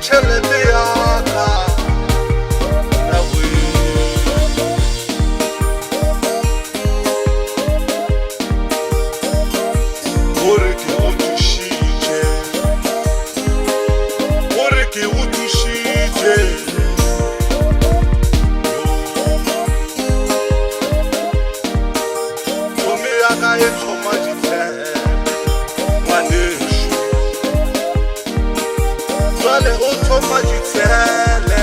tšhelete ya ka ya gore ke go thušitše gomme ya ka e thoma ditsele ngwanešo jwale o thoma ditsele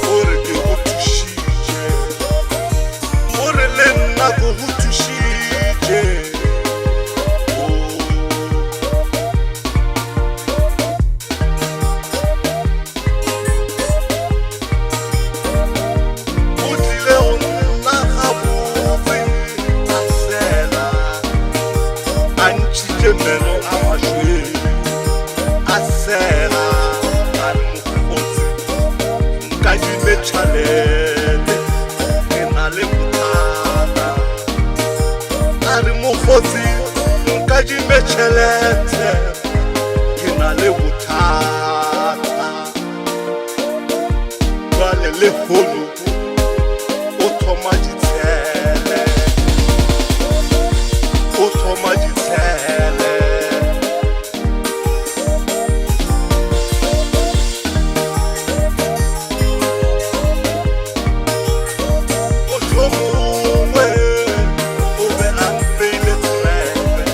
gore ke go thušitše gore le nna ko go thušitše o tlile go nna gabotse a sela a ntšhitše meno a mašweng a sela a le mokgotse nkadime tšhalete ke na le bothata a re mokgotsi nkadime tšhelete ke na le bothata jwale le kgono o thoma ditsele mohlomongwe o be a mpeile tšhelete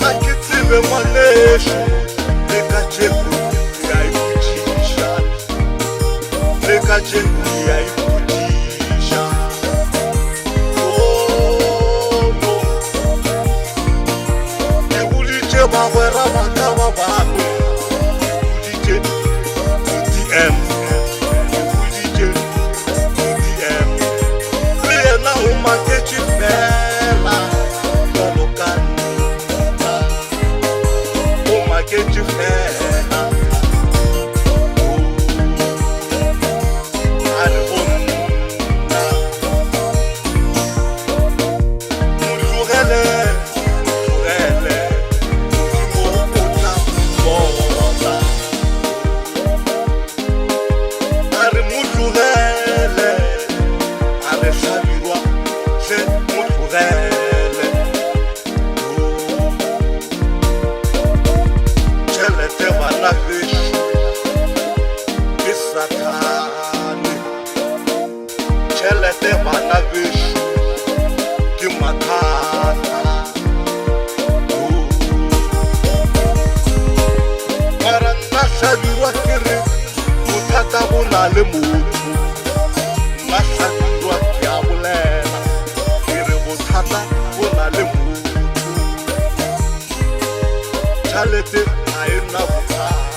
a ke tsebe ngwanešo le ka tšeko ya ipotšiša ke boditše bagwera ba ka ba bangwe ke boditše dm le yena o maketše fela jalo ka nna o maketše fela a re go nna mo tlogele modimo o tla bona a re mo tlogele a re hlabirwa hle mo tlogele tšhelete bana bešo ke Satane tšhelete bana bešo ke mathata mara nna hlabirwa ke re bothata bo na le motho nna hlabirwa ke a bolela ke re bothata bo na le motho tšhelete ga e na bothata